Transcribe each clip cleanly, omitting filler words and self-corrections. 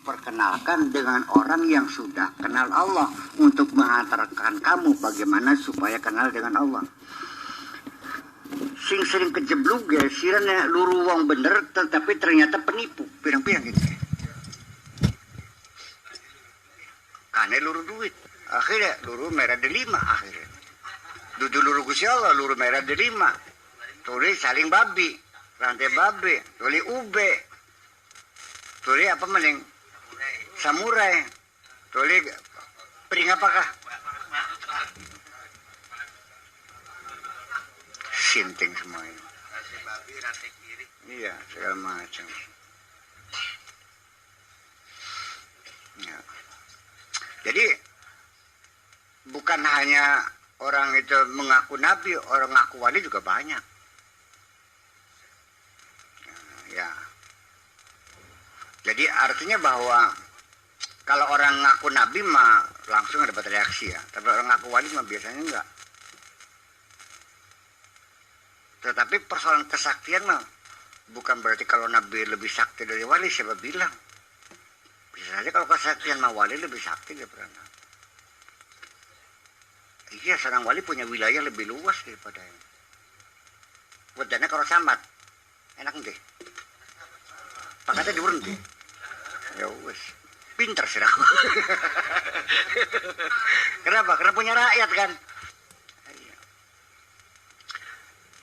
diperkenalkan dengan orang yang sudah kenal Allah untuk menghantarkan kamu bagaimana supaya kenal dengan Allah. Sing sering kejeblug ya sirana luru wong bener tetapi ternyata penipu pirang-pirang gitu. Kane luru duit akhirnya luru merah delima akhirnya dudu luru Gusti Allah luru merah delima tulis saling babi rantai babi tulis ube tulis apa mending samurai tulis pering apakah sinting semua ini iya segala macam ya. Jadi bukan hanya orang itu mengaku nabi, orang ngaku wali juga banyak. Ya. Jadi artinya bahwa kalau orang ngaku nabi mah langsung dapat reaksi ya. Tapi orang ngaku wali mah biasanya enggak. Tetapi persoalan kesaktian mah bukan berarti kalau nabi lebih sakti dari wali, siapa bilang? Bisa saja kalau kesaktian mah wali lebih sakti daripada nabi. Iya, seorang wali punya wilayah lebih luas daripada ini. Wedana kalau sambat, enak nih. Pakatnya diurun deh. Ya wes, pinter sih aku. Kenapa? Karena punya rakyat kan.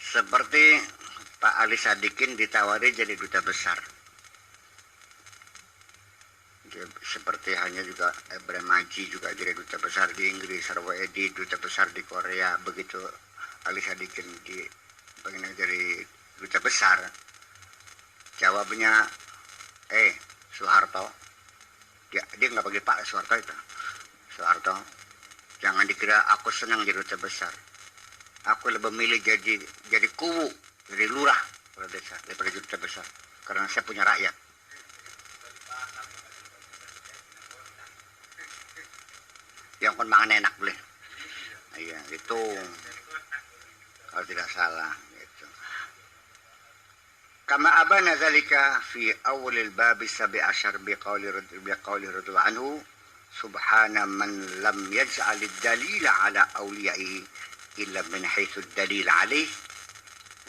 Seperti Pak Ali Sadikin ditawari jadi duta besar. Seperti hanya juga Ibrahim Haji juga jadi duta besar di Inggris, Sarwo Edi duta besar di Korea, begitu Ali Sadikin pengen jadi duta besar, jawabnya Soeharto, dia nggak panggil Pak Soeharto itu, Soeharto, jangan dikira aku senang jadi duta besar, aku lebih memilih jadi kuwu, jadi lurah pada desa daripada duta besar, karena saya punya rakyat. Yang penmangan enak boleh. Iya, itu kalau tidak salah gitu. Kama abana zalika fi awalil bab 17 biqauli radhiyallahu anhu subhana man lam yaj'al ad-dalila ala awliyaihi illa min haythu ad-dalil alayhi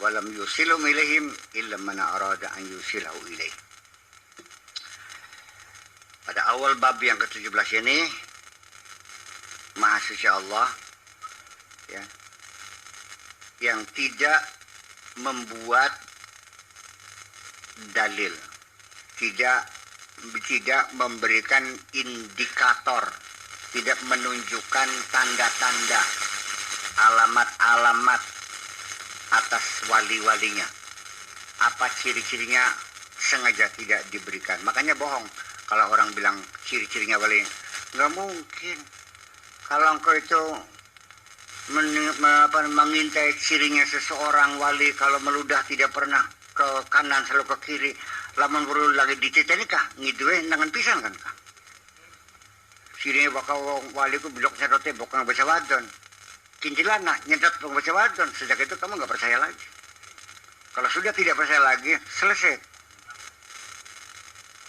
wa lam yusilhum ilaihim illa man arada an yusilhu ilaih. Pada awal bab yang ke-17 ini Maha Suci Allah ya, yang tidak membuat dalil, tidak memberikan indikator, tidak menunjukkan tanda-tanda, alamat-alamat atas wali-walinya. Apa ciri-cirinya sengaja tidak diberikan. Makanya bohong kalau orang bilang ciri-cirinya wali. Nggak mungkin. Kalau engkau itu mengintai cirinya seseorang wali, kalau meludah tidak pernah ke kanan selalu ke kiri, lamun perlu lagi dititenikah ngidue dengan pisan kan kah? Cirinya bakal wali ku belok nyedote bokang baca wadon, kintilana nyedot bokang baca wadon, sejak itu kamu nggak percaya lagi. Kalau sudah tidak percaya lagi, selesai.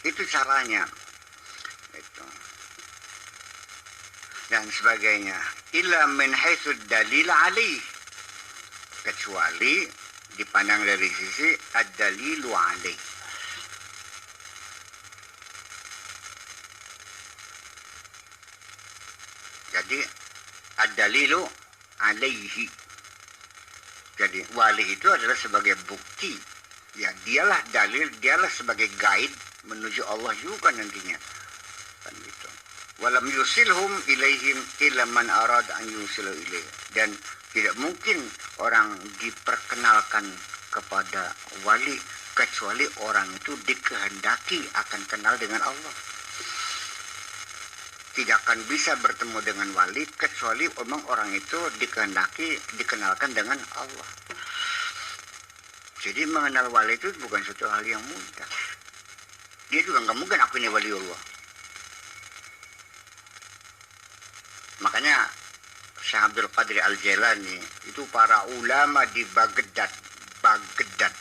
Itu caranya. Itu. Dan sebagainya. Illa min haitsu dalil alaih. Kecuali dipandang dari sisi ad-dalilu alaih. Jadi ad-dalilu alaihi. Jadi wali itu adalah sebagai bukti. Ya, dialah dalil, dialah sebagai guide menuju Allah juga nantinya. Kan gitu. Walam yusilhum ilaihim illa man arad an yusilu ilaih. Dan tidak mungkin orang diperkenalkan kepada wali kecuali orang itu dikehendaki akan kenal dengan Allah. Tidak akan bisa bertemu dengan wali kecuali memang orang itu dikehendaki dikenalkan dengan Allah. Jadi mengenal wali itu bukan suatu hal yang mudah. Dia juga nggak mungkin aku ini wali Allah. Makanya Syekh Abdul Qadir Al-Jailani itu para ulama di Baghdad,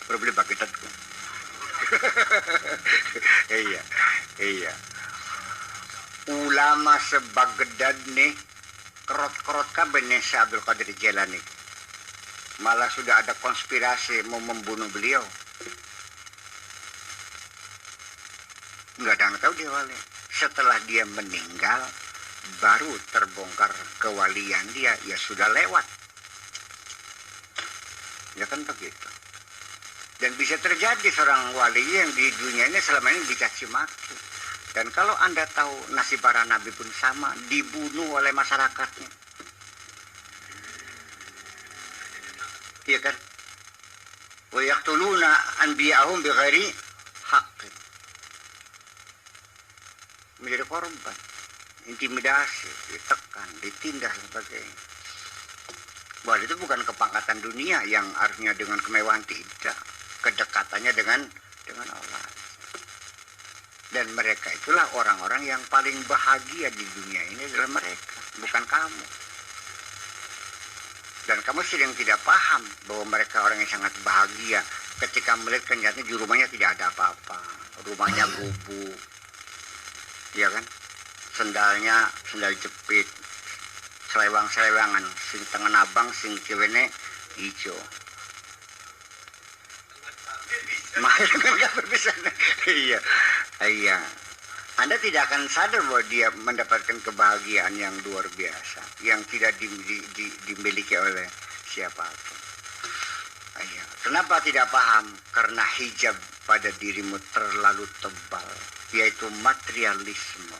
berbeli Baghdad. Iya. ulama sebagedad nih kerot-kerot kabeh nih si Abdul Qadir Jailani. Malah sudah ada konspirasi mau membunuh beliau. Nggak ada yang tahu dia wali. Setelah dia meninggal, baru terbongkar kewalian dia. Ya sudah lewat. Ya kan begitu. Dan bisa terjadi seorang wali yang di dunia ini selama ini dicaci maki. Dan kalau Anda tahu nasib para nabi pun sama, dibunuh oleh masyarakatnya. Iya kan? Wa yaqtuluna anbiya'ahum bighairi haqqin. Menjadi korban, intimidasi, ditekan, ditindas sebagainya. Bahwa itu bukan kepangkatan dunia yang artinya dengan kemewahan, tidak. Kedekatannya dengan Allah. Dan mereka itulah orang-orang yang paling bahagia di dunia ini adalah mereka, bukan kamu. Dan kamu sedang tidak paham bahwa mereka orang yang sangat bahagia ketika melihat ternyata di rumahnya tidak ada apa-apa. Rumahnya gubuk, ya kan? Sendalnya sendal jepit, selewang-selewangan, sing tengen abang, sing cewene hijau. Iya, iya. Anda tidak akan sadar bahwa dia mendapatkan kebahagiaan yang luar biasa, yang tidak dimiliki oleh siapapun. Iya. Kenapa tidak paham? Karena hijab pada dirimu terlalu tebal, yaitu materialisme.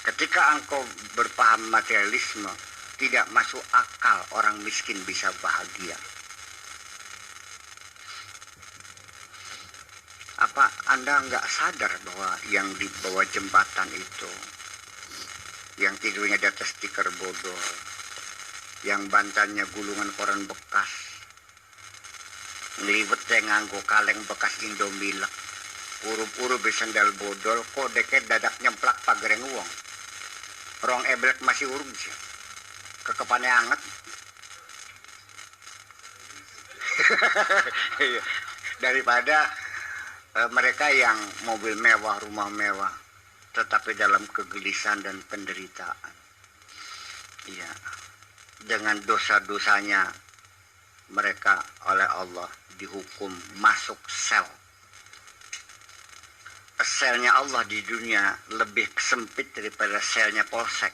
Ketika engkau berpaham materialisme, tidak masuk akal orang miskin bisa bahagia. Apa Anda nggak sadar bahwa yang di bawah jembatan itu, yang tidurnya di atas tikar bodol, yang bantalnya gulungan koran bekas, ngelibetnya nganggo kaleng bekas Indomilek, urup-urup sandal bodol, kok deket dadak nyemplak pagereng uang. Rong eblek masih urung sih, kekepannya anget. Daripada mereka yang mobil mewah, rumah mewah, tetapi dalam kegelisahan dan penderitaan. Iya, dengan dosa-dosanya mereka oleh Allah dihukum masuk sel. Selnya Allah di dunia lebih sempit daripada selnya polsek.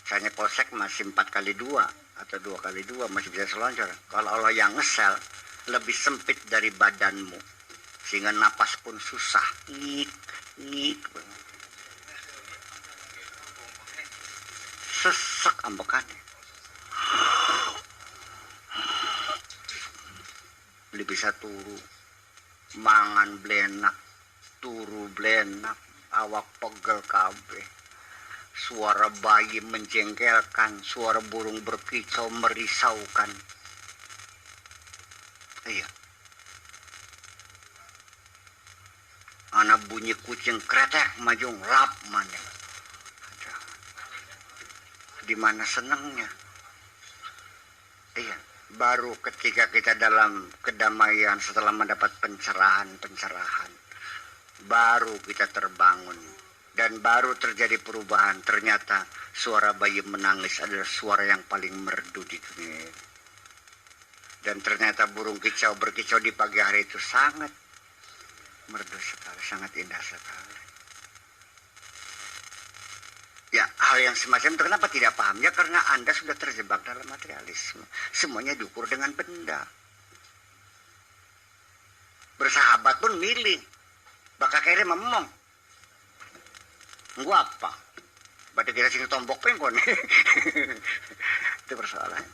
Selnya polsek masih 4x2 atau 2x2 masih bisa seloncor. Kalau Allah yang ngesel lebih sempit dari badanmu, sehingga napas pun susah, ngik sesek ambekannya. Beli bisa turu, mangan blenak, turu blenak, awak pegel kabeh. Suara bayi menjengkelkan, suara burung berkicau merisaukan. Iya. Anak bunyi kucing kretek maju lap mana. Di mana senangnya? Iya, baru ketika kita dalam kedamaian setelah mendapat pencerahan, baru kita terbangun dan baru terjadi perubahan. Ternyata suara bayi menangis adalah suara yang paling merdu di dunia. Dan ternyata burung kicau berkicau di pagi hari itu sangat merdu sekali, sangat indah sekali. Ya, hal yang semacam itu kenapa tidak paham? Ya karena Anda sudah terjebak dalam materialisme. Semuanya diukur dengan benda. Bersahabat pun milih. Bakal kere memong. Gua apa? Berarti kita sini tombok pengkon. Itu persoalan.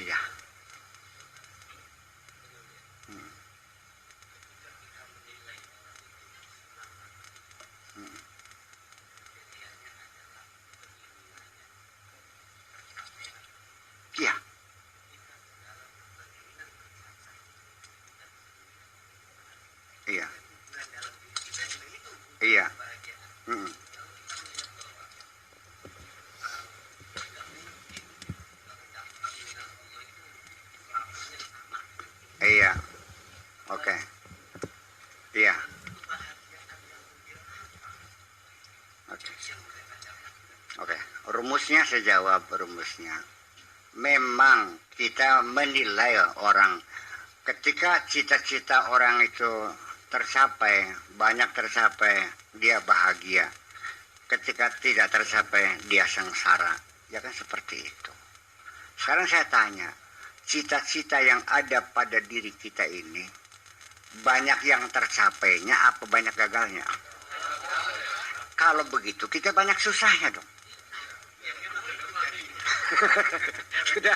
Iya. Iya. Iya. Iya. Iya. Oke. Iya. rumusnya saya jawab rumusnya. Memang kita menilai orang ketika cita-cita orang itu tercapai, banyak tercapai, dia bahagia. Ketika tidak tercapai, dia sengsara. Ya kan seperti itu. Sekarang saya tanya, cita-cita yang ada pada diri kita ini, banyak yang tercapainya apa banyak gagalnya? Kalau begitu kita banyak susahnya dong. Sudah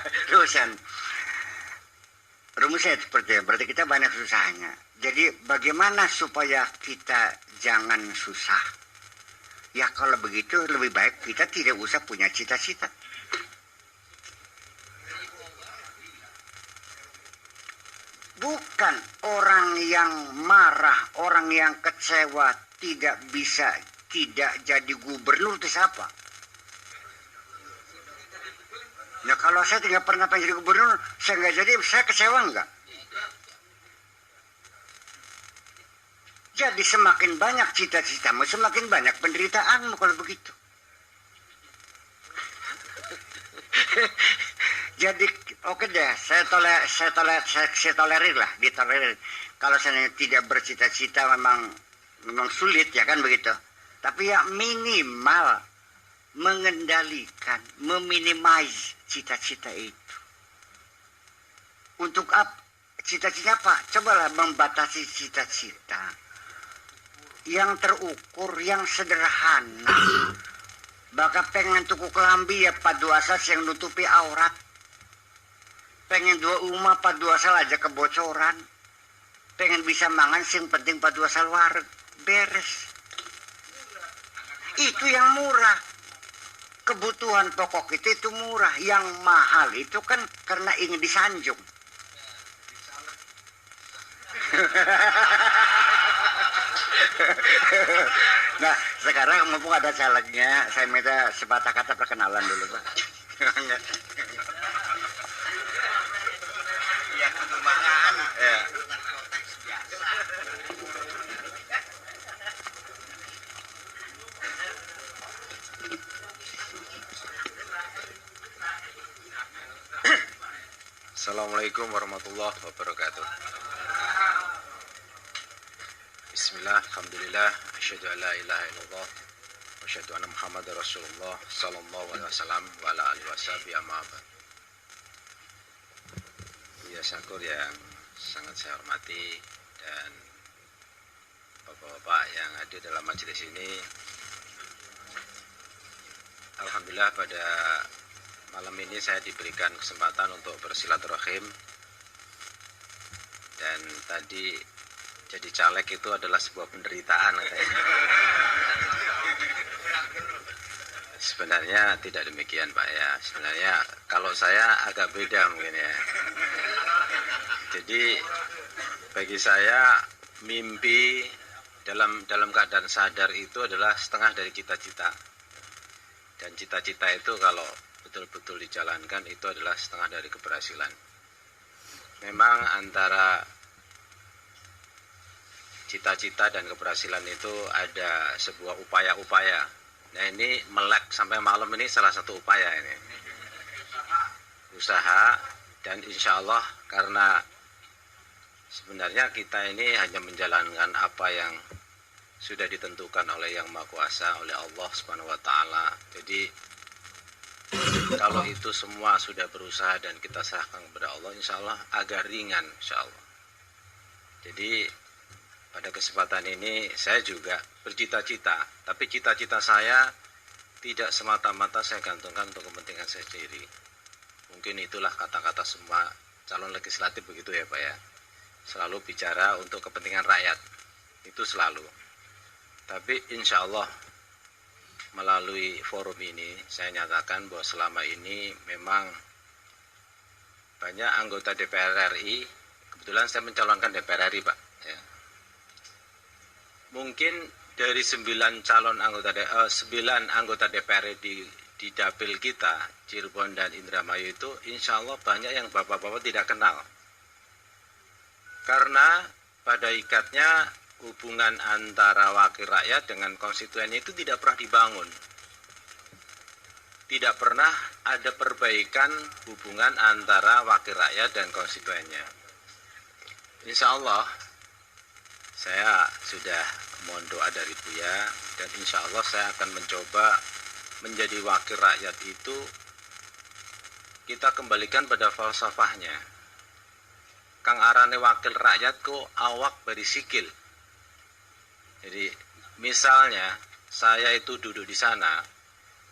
rumusnya seperti itu. Berarti kita banyak susahnya. Jadi bagaimana supaya kita jangan susah? Ya kalau begitu lebih baik kita tidak usah punya cita-cita. Bukan orang yang marah, orang yang kecewa tidak bisa tidak jadi gubernur itu siapa? Nah kalau saya tidak pernah pengen jadi gubernur, saya nggak jadi, saya kecewa nggak? Jadi semakin banyak cita-citamu, semakin banyak penderitaanmu kalau begitu. Jadi oke deh, saya tolerir lah, ditolerir. Kalau saya tidak bercita-cita memang sulit ya kan begitu. Tapi ya minimal mengendalikan, meminimais cita-cita itu. Untuk apa? Cita-cita apa? Cobalah membatasi cita-cita yang terukur, yang sederhana. Baka pengen tuku kelambi ya padu asal yang nutupi aurat. Pengen dua rumah padu asal aja kebocoran. Pengen bisa mangan sing penting padu asal wareg beres. Itu yang murah. Kebutuhan pokok itu murah. Yang mahal itu kan karena ingin disanjung. Nah, sekarang mumpung ada calegnya, saya minta sepatah kata perkenalan dulu, Pak. Ya, kembangan. Ya. Assalamualaikum warahmatullahi wabarakatuh. Bismillah, alhamdulillah, asyhadu an la ilaha illallah wa asyhadu anna Muhammadar Rasulullah sallallahu alaihi wasallam wa ala alihi washabihi amma ba'd. Ya syukur yang sangat saya hormati dan Bapak-bapak yang hadir dalam majelis ini. Alhamdulillah pada malam ini saya diberikan kesempatan untuk bersilaturahim, dan tadi jadi caleg itu adalah sebuah penderitaan katanya. Sebenarnya tidak demikian Pak ya. Sebenarnya kalau saya agak beda mungkin ya. Jadi bagi saya mimpi dalam keadaan sadar itu adalah setengah dari cita-cita. Dan cita-cita itu kalau betul-betul dijalankan itu adalah setengah dari keberhasilan. Memang antara cita-cita dan keberhasilan itu ada sebuah upaya-upaya. Nah ini melek sampai malam ini salah satu upaya ini. Usaha, dan insya Allah karena sebenarnya kita ini hanya menjalankan apa yang sudah ditentukan oleh Yang Maha Kuasa, oleh Allah Subhanahu wa taala. Jadi kalau itu semua sudah berusaha dan kita serahkan kepada Allah, insya Allah agak ringan insya Allah. Jadi pada kesempatan ini saya juga bercita-cita, tapi cita-cita saya tidak semata-mata saya gantungkan untuk kepentingan saya sendiri. Mungkin itulah kata-kata semua calon legislatif begitu ya Pak ya. Selalu bicara untuk kepentingan rakyat, itu selalu. Tapi insya Allah melalui forum ini saya nyatakan bahwa selama ini memang banyak anggota DPR RI, kebetulan saya mencalonkan DPR RI Pak ya. Mungkin dari 9 anggota DPR di dapil kita Cirebon dan Indramayu itu insya Allah banyak yang bapak-bapak tidak kenal, karena pada ikatnya hubungan antara wakil rakyat dengan konstituen itu tidak pernah dibangun. tidak pernah ada perbaikan hubungan antara wakil rakyat dan konstituennya. Insya Allah saya sudah mohon doa dari Buya, dan insya Allah saya akan mencoba menjadi wakil rakyat itu kita kembalikan pada falsafahnya. Kang arane wakil rakyat kok awak bari sikil. Jadi misalnya saya itu duduk di sana,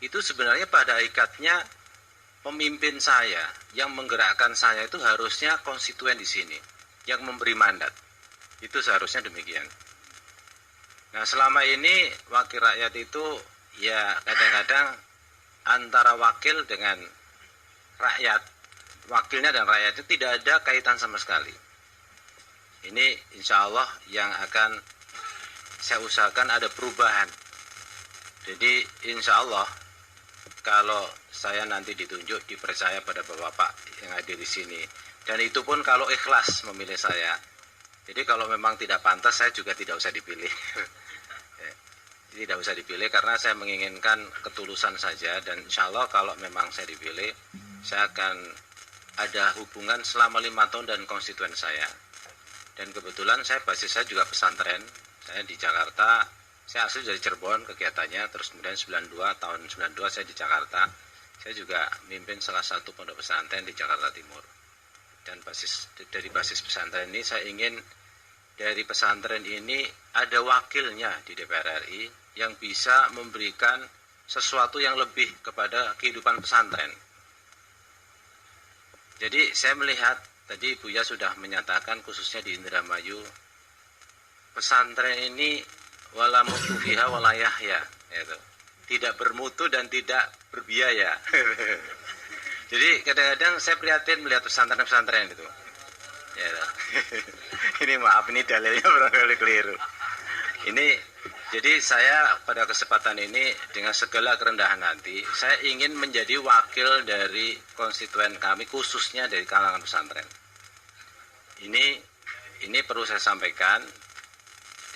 itu sebenarnya pada ikatnya pemimpin saya yang menggerakkan saya itu harusnya konstituen di sini yang memberi mandat. Itu seharusnya demikian. Nah, selama ini wakil rakyat itu ya kadang-kadang antara wakil dengan rakyat, wakilnya dan rakyat itu tidak ada kaitan sama sekali. Ini insya Allah yang akan saya usahakan ada perubahan. Jadi insya Allah kalau saya nanti ditunjuk, dipercaya pada bapak-bapak yang hadir di sini, dan itu pun kalau ikhlas memilih saya. Jadi kalau memang tidak pantas, saya juga tidak usah dipilih. Tidak usah dipilih karena saya menginginkan ketulusan saja, dan insya Allah kalau memang saya dipilih, saya akan ada hubungan selama 5 tahun dan konstituen saya. Dan kebetulan basis saya juga pesantren. Saya di Jakarta, saya asli dari Cirebon kegiatannya, terus kemudian tahun 92 saya di Jakarta. Saya juga mimpin salah satu pondok pesantren di Jakarta Timur. Dan dari basis pesantren ini saya ingin dari pesantren ini ada wakilnya di DPR RI yang bisa memberikan sesuatu yang lebih kepada kehidupan pesantren. Jadi saya melihat tadi Buya sudah menyatakan khususnya di Indramayu, pesantren ini wala mutu fiha wala yahya, gitu. Tidak bermutu dan tidak berbiaya. Jadi kadang-kadang saya prihatin melihat pesantren-pesantren itu. Ya, ini maaf, ini dalilnya barangkali keliru. Ini jadi saya pada kesempatan ini dengan segala kerendahan hati, saya ingin menjadi wakil dari konstituen kami, khususnya dari kalangan pesantren. Ini perlu saya sampaikan,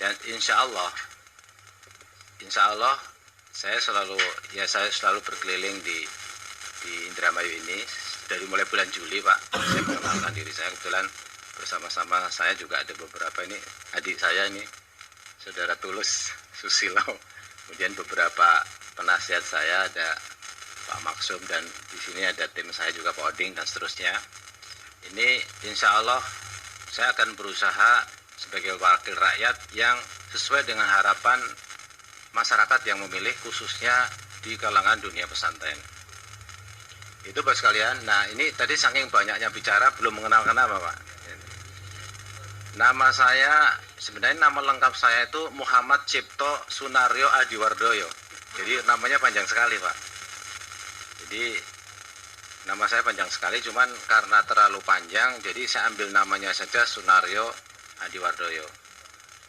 dan insya Allah saya selalu berkeliling di Indramayu ini dari mulai bulan Juli, Pak. Saya mengenalkan diri saya, kebetulan bersama-sama saya juga ada beberapa, ini adik saya ini Saudara Tulus Susilo, kemudian beberapa penasihat saya ada Pak Maksum, dan di sini ada tim saya juga Pak Oding dan seterusnya. Ini insya Allah saya akan berusaha sebagai wakil rakyat yang sesuai dengan harapan masyarakat yang memilih, khususnya di kalangan dunia pesantren. Itu Pak sekalian. Nah, ini tadi saking banyaknya bicara belum mengenalkan nama, Pak. Nama saya, sebenarnya nama lengkap saya itu Muhammad Cipto Sunaryo Adiwardoyo. Jadi namanya panjang sekali, Pak. Jadi nama saya panjang sekali, cuman karena terlalu panjang, jadi saya ambil namanya saja Sunaryo Adiwardoyo.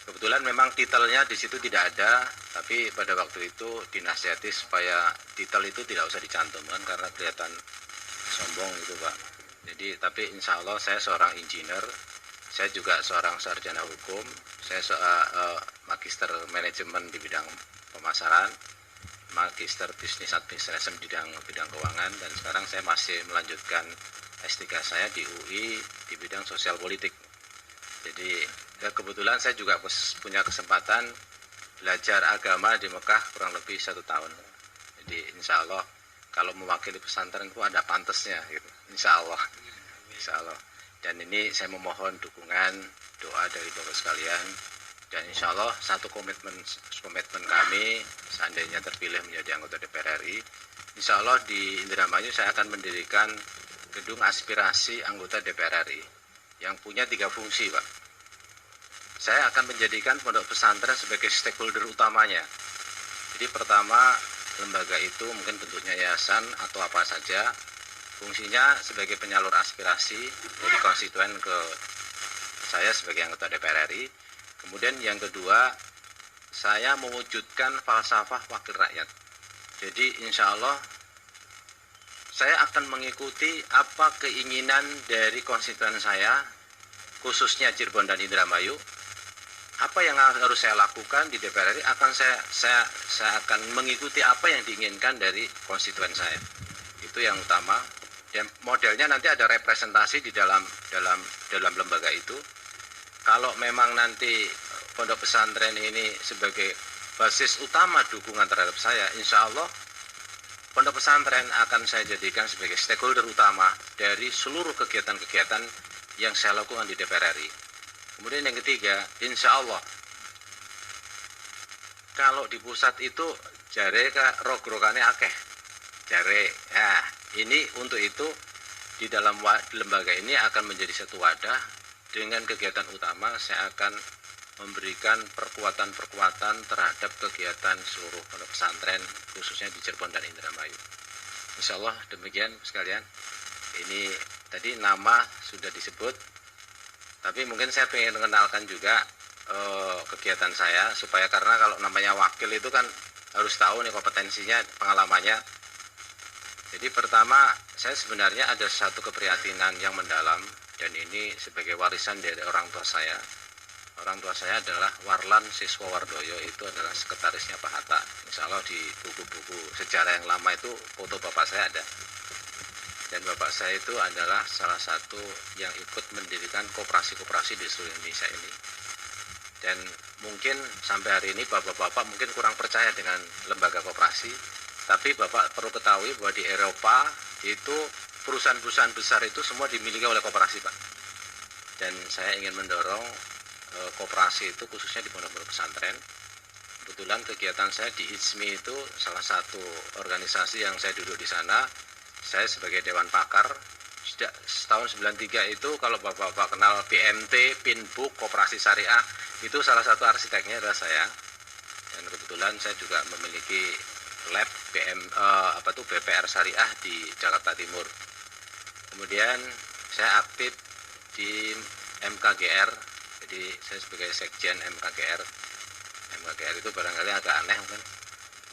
Kebetulan memang titelnya di situ tidak ada, tapi pada waktu itu dinasihati supaya titel itu tidak usah dicantumkan karena kelihatan sombong gitu, Pak. Jadi tapi insya Allah saya seorang insinyur, saya juga seorang sarjana hukum, saya magister manajemen di bidang pemasaran, magister bisnis administrasi di bidang keuangan, dan sekarang saya masih melanjutkan S3 saya di UI di bidang sosial politik. Jadi ya kebetulan saya juga punya kesempatan belajar agama di Mekah kurang lebih 1 tahun. Jadi insya Allah kalau mewakili pesantren itu ada pantasnya gitu. Insya Allah. Dan ini saya memohon dukungan, doa dari Bapak sekalian. Dan insya Allah satu komitmen kami seandainya terpilih menjadi anggota DPR RI, insya Allah di Indramayu saya akan mendirikan gedung aspirasi anggota DPR RI yang punya 3 fungsi, Pak. Saya akan menjadikan pondok pesantren sebagai stakeholder utamanya. Jadi pertama, lembaga itu mungkin bentuknya yayasan atau apa saja, fungsinya sebagai penyalur aspirasi dari konstituen ke saya sebagai anggota DPR RI. Kemudian yang kedua, saya mewujudkan falsafah wakil rakyat. Jadi insya Allah saya akan mengikuti apa keinginan dari konstituen saya, khususnya Cirebon dan Indramayu. apa yang harus saya lakukan di DPR RI akan saya akan mengikuti apa yang diinginkan dari konstituen saya. Itu yang utama. Dan modelnya nanti ada representasi di dalam lembaga itu. Kalau memang nanti pondok pesantren ini sebagai basis utama dukungan terhadap saya, insya Allah pondok pesantren akan saya jadikan sebagai stakeholder utama dari seluruh kegiatan-kegiatan yang saya lakukan di DPR RI. Kemudian yang ketiga, insya Allah kalau di pusat itu jare rogrokane akeh jare. Nah, ini untuk itu di dalam lembaga ini akan menjadi satu wadah. Dengan kegiatan utama saya akan memberikan perkuatan-perkuatan terhadap kegiatan seluruh pondok pesantren khususnya di Cirebon dan Indramayu. Insya Allah demikian sekalian. Ini tadi nama sudah disebut, tapi mungkin saya ingin mengenalkan juga kegiatan saya, supaya karena kalau namanya wakil itu kan harus tahu nih kompetensinya, pengalamannya. Jadi pertama, saya sebenarnya ada satu keprihatinan yang mendalam, dan ini sebagai warisan dari orang tua saya. Orang tua saya adalah Warlan Siswowardoyo, itu adalah sekretarisnya Pak Hatta. Insya Allah di buku-buku sejarah yang lama itu foto bapak saya ada. Dan bapak saya itu adalah salah satu yang ikut mendirikan koperasi-koperasi di seluruh Indonesia ini. Dan mungkin sampai hari ini bapak-bapak mungkin kurang percaya dengan lembaga koperasi, tapi bapak perlu ketahui bahwa di Eropa itu perusahaan-perusahaan besar itu semua dimiliki oleh koperasi, Pak. Dan saya ingin mendorong koperasi itu khususnya di pondok-pondok pesantren. Kebetulan kegiatan saya di ISMI itu salah satu organisasi yang saya duduk di sana. Saya sebagai Dewan Pakar sejak tahun 93 itu, kalau bapak-bapak kenal PMT, Pinbook, Koperasi Syariah, itu salah satu arsiteknya adalah saya. Dan kebetulan saya juga memiliki lab BPR Syariah di Jakarta Timur. Kemudian saya aktif di MKGR, jadi saya sebagai sekjen MKGR. MKGR itu barangkali agak aneh kan,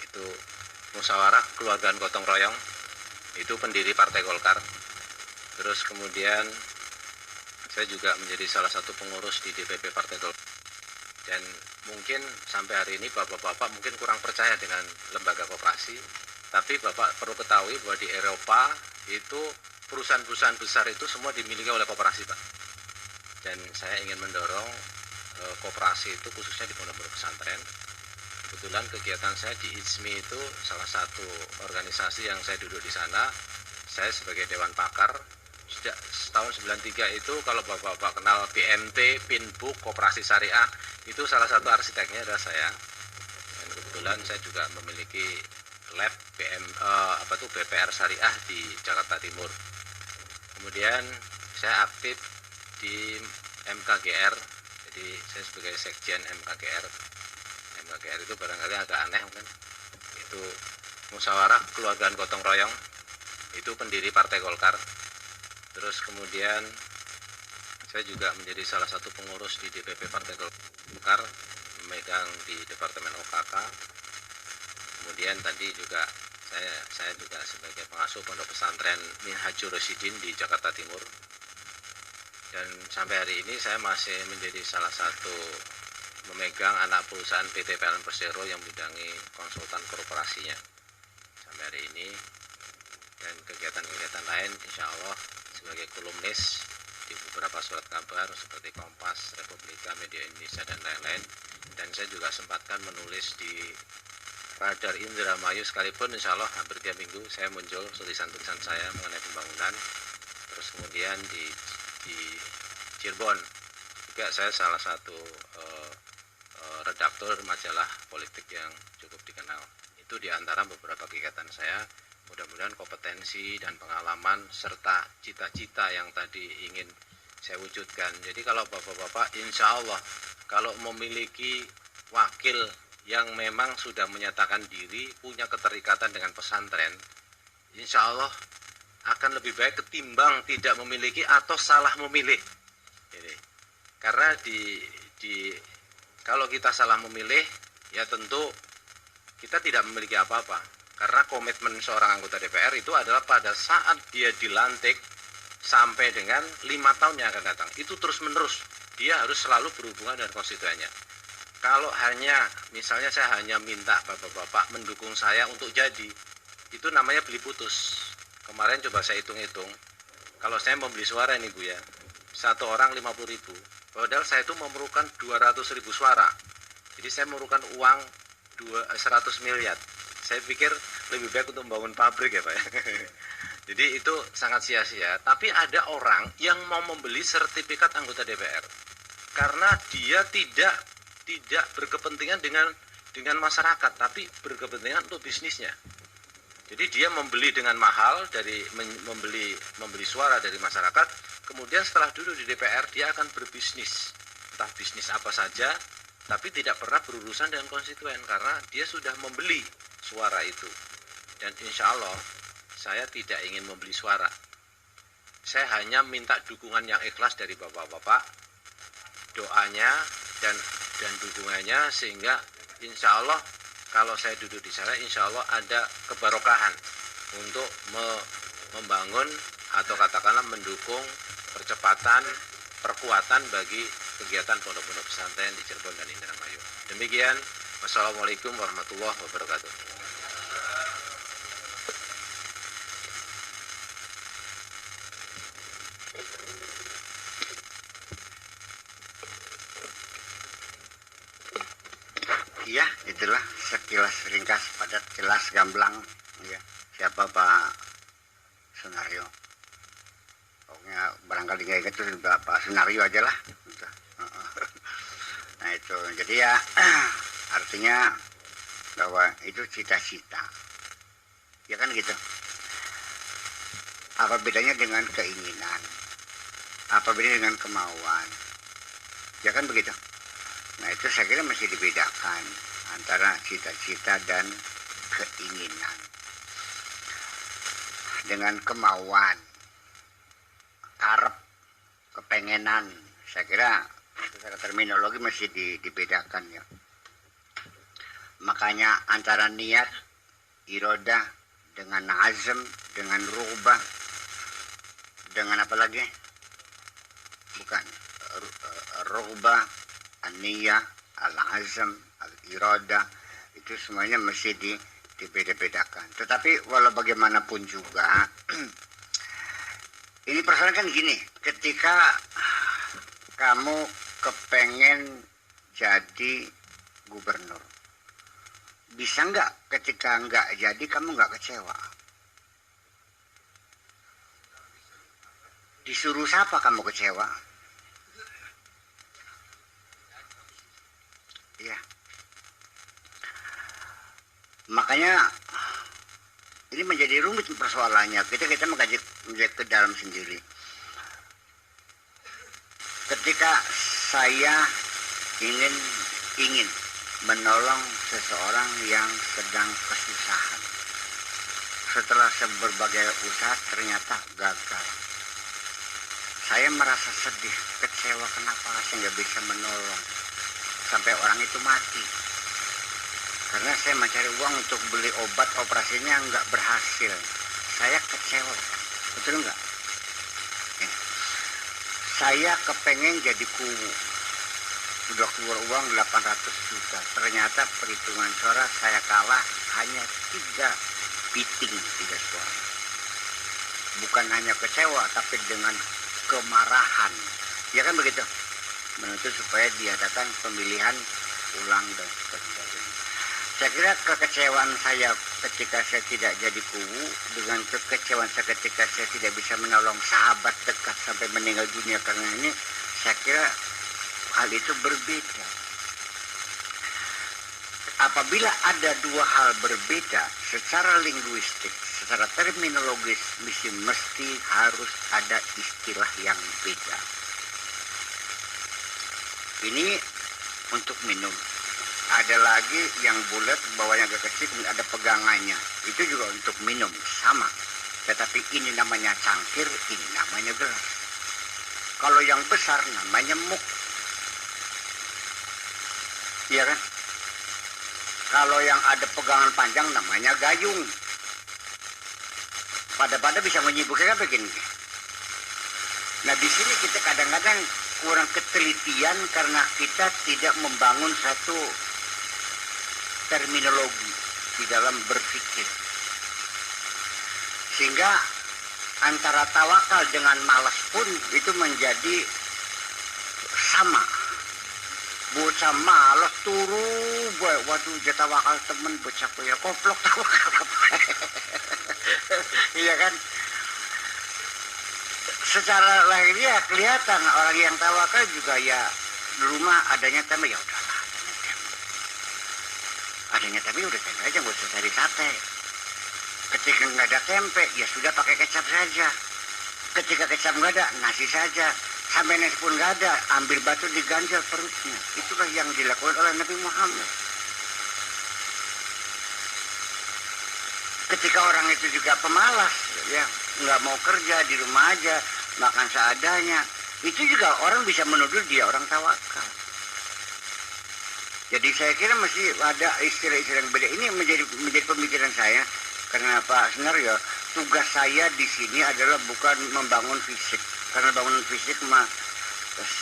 itu musyawarah keluargaan gotong royong, itu pendiri Partai Golkar. Terus kemudian saya juga menjadi salah satu pengurus di DPP Partai Golkar. Dan mungkin sampai hari ini bapak-bapak mungkin kurang percaya dengan lembaga koperasi, tapi bapak perlu ketahui bahwa di Eropa itu perusahaan-perusahaan besar itu semua dimiliki oleh koperasi, Pak. Dan saya ingin mendorong koperasi itu khususnya di pondok pesantren. Kebetulan kegiatan saya di ISMI itu salah satu organisasi yang saya duduk di sana. Saya sebagai Dewan Pakar sejak tahun 93 itu, kalau bapak-bapak kenal PMT, Pinbook, Koperasi Syariah, itu salah satu arsiteknya adalah saya. Dan kebetulan saya juga memiliki lab BPR Syariah di Jakarta Timur. Kemudian saya aktif di MKGR, jadi saya sebagai sekjen MKGR. MKGR itu barangkali agak aneh kan, itu musyawarah keluargaan gotong royong, itu pendiri Partai Golkar. Terus kemudian saya juga menjadi salah satu pengurus di DPP Partai Golkar, memegang di Departemen OKK. Kemudian tadi juga saya juga sebagai pengasuh pondok pesantren Minhajur Rasyidin di Jakarta Timur. Dan sampai hari ini saya masih menjadi salah satu memegang anak perusahaan PT PLN Persero yang bidangi konsultan korporasinya sampai hari ini. Dan kegiatan-kegiatan lain insya Allah sebagai kolumnis di beberapa surat kabar seperti Kompas, Republika, Media Indonesia, dan lain-lain. Dan saya juga sempatkan menulis di Radar Indramayu, sekalipun insya Allah hampir tiap minggu saya muncul tulisan-tulisan saya mengenai pembangunan. Terus kemudian di Cirebon juga saya salah satu redaktur majalah politik yang cukup dikenal. Itu diantara beberapa kegiatan saya. Mudah-mudahan kompetensi dan pengalaman serta cita-cita yang tadi ingin saya wujudkan. Jadi kalau bapak-bapak insya Allah kalau memiliki wakil yang memang sudah menyatakan diri, punya keterikatan dengan pesantren, insya Allah akan lebih baik ketimbang tidak memiliki atau salah memilih. Jadi, karena kalau kita salah memilih, ya tentu kita tidak memiliki apa-apa. Karena komitmen seorang anggota DPR itu adalah pada saat dia dilantik sampai dengan 5 tahun yang akan datang, itu terus-menerus dia harus selalu berhubungan dengan konstituennya. Kalau hanya, misalnya saya hanya minta bapak-bapak mendukung saya untuk jadi, itu namanya beli putus. Kemarin coba saya hitung-hitung, kalau saya mau beli suara ini Bu ya, satu orang 50.000, padahal saya itu memerlukan 200.000 suara. Jadi saya memerlukan uang 100 miliar. Saya pikir lebih baik untuk membangun pabrik ya Pak ya. Jadi itu sangat sia-sia. Tapi ada orang yang mau membeli sertifikat anggota DPR karena dia tidak berkepentingan dengan masyarakat, tapi berkepentingan untuk bisnisnya. Jadi dia membeli dengan mahal dari membeli suara dari masyarakat, kemudian setelah duduk di DPR dia akan berbisnis, entah bisnis apa saja, tapi tidak pernah berurusan dengan konstituen karena dia sudah membeli suara itu. Dan insya Allah saya tidak ingin membeli suara. Saya hanya minta dukungan yang ikhlas dari bapak-bapak, doanya dan dukungannya, sehingga insya Allah kalau saya duduk di sana insya Allah ada kebarokahan untuk membangun atau katakanlah mendukung percepatan perkuatan bagi kegiatan pondok-pondok pesantren di Cirebon dan Indramayu. Demikian, wassalamualaikum warahmatullahi wabarakatuh. Iya, itulah sekilas ringkas, padat, jelas, gamblang. Ya, siapa Pak Sunario? Pokoknya barangkali nggak ingat tuh Pak Sunario aja lah. Gitu. Nah itu, jadi ya artinya bahwa itu cita-cita. Ya kan gitu. Apa bedanya dengan keinginan? Apa bedanya dengan kemauan? Ya kan begitu. Nah itu saya kira masih dibedakan antara cita-cita dan keinginan. Dengan kemauan, karep, kepengenan, saya kira secara terminologi masih dibedakan ya. Makanya antara niat, irodah, dengan azam, dengan rugbah, dengan apa lagi? Bukan, rugbah, an-niyah, al-azam, al-iradah, itu semuanya mesti dibeda-bedakan. Tetapi walau bagaimanapun juga, ini persoalan kan gini, ketika kamu kepengen jadi gubernur, bisa nggak ketika nggak jadi kamu nggak kecewa? Disuruh siapa kamu kecewa? Ya. Makanya ini menjadi rumit persoalannya. Kita mengkaji ke dalam sendiri. Ketika saya ingin menolong seseorang yang sedang kesusahan, setelah berbagai usaha ternyata gagal, saya merasa sedih, kecewa, kenapa saya nggak bisa menolong sampai orang itu mati. Karena saya mencari uang untuk beli obat, operasinya nggak berhasil. Saya kecewa, betul nggak? Saya kepengen jadi kuwu, sudah keluar uang 800 juta. Ternyata perhitungan suara saya kalah hanya 3 piting, 3 suara. Bukan hanya kecewa, tapi dengan kemarahan. Ya kan begitu? Menuntut supaya diadakan pemilihan ulang dan sebagainya. Saya kira kekecewaan saya ketika saya tidak jadi kuwu dengan kekecewaan saya ketika saya tidak bisa menolong sahabat dekat sampai meninggal dunia karena ini, saya kira hal itu berbeda. Apabila ada dua hal berbeda secara linguistik, secara terminologis, mesti harus ada istilah yang beda. Ini untuk minum. Ada lagi yang bulat, bawahnya agak kecil, ada pegangannya. Itu juga untuk minum, sama. Tetapi ini namanya cangkir, ini namanya gelas. Kalau yang besar namanya muk. Iya kan? Kalau yang ada pegangan panjang namanya gayung. Pada bisa menyibukkan begini. Nah di sini kita kadang-kadang kurang ketelitian karena kita tidak membangun satu terminologi di dalam berpikir. Sehingga antara tawakal dengan malas pun itu menjadi sama. Bocah malas turu, waduh dia tawakal temen bocah ya koplok tawakal apa. Iya kan? Secara lahiriah kelihatan orang yang tawakal juga ya di rumah adanya tempe ya udahlah adanya tempe udah tempe aja nggak usah cari sate. Ketika nggak ada tempe ya sudah pakai kecap saja. Ketika kecap nggak ada nasi saja. Sampai nasi pun nggak ada ambil batu diganjal perutnya. Itulah yang dilakukan oleh Nabi Muhammad. Ketika orang itu juga pemalas ya nggak mau kerja di rumah aja makan seadanya, itu juga orang bisa menuduh dia orang tawakal. Jadi saya kira mesti ada istilah-istilah yang beda. Ini menjadi pemikiran saya karena Pak Sunaryo, tugas saya di sini adalah bukan membangun fisik, karena bangunan fisik mah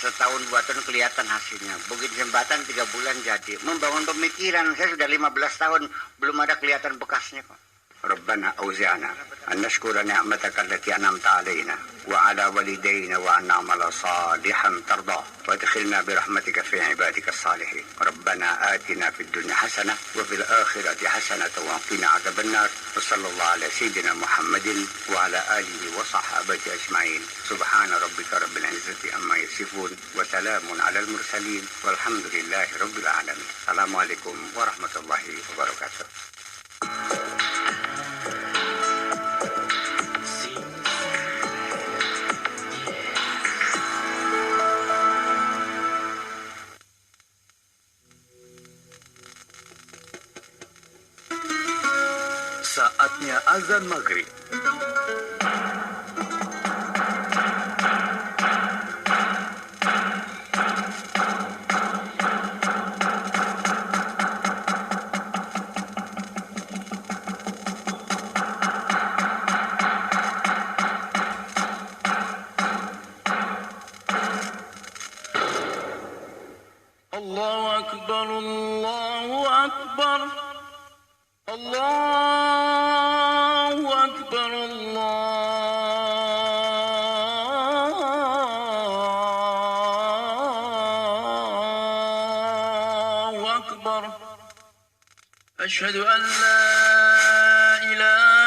setahun 2 tahun kelihatan hasilnya. Begitu jembatan 3 bulan jadi. Membangun pemikiran saya sudah 15 tahun belum ada kelihatan bekasnya kok. ربنا أوزعنا أن نشكر نعمتك التي أنعمت علينا وعلى والدينا وأن نعمل صالحا ترضاه وادخلنا برحمتك في عبادك الصالحين ربنا آتنا في الدنيا حسنة وفي الآخرة حسنة وقنا عذاب النار وصلى الله على سيدنا محمد وعلى آله وصحابته أجمعين سبحان ربك رب العزة عما يصفون وسلام على المرسلين والحمد لله رب العالمين السلام عليكم ورحمة الله وبركاته. Saatnya azan maghrib. Allahu Akbar, Allahu Akbar. Allahu Akbar, Allahu Akbar. Asyhadu an la ilaha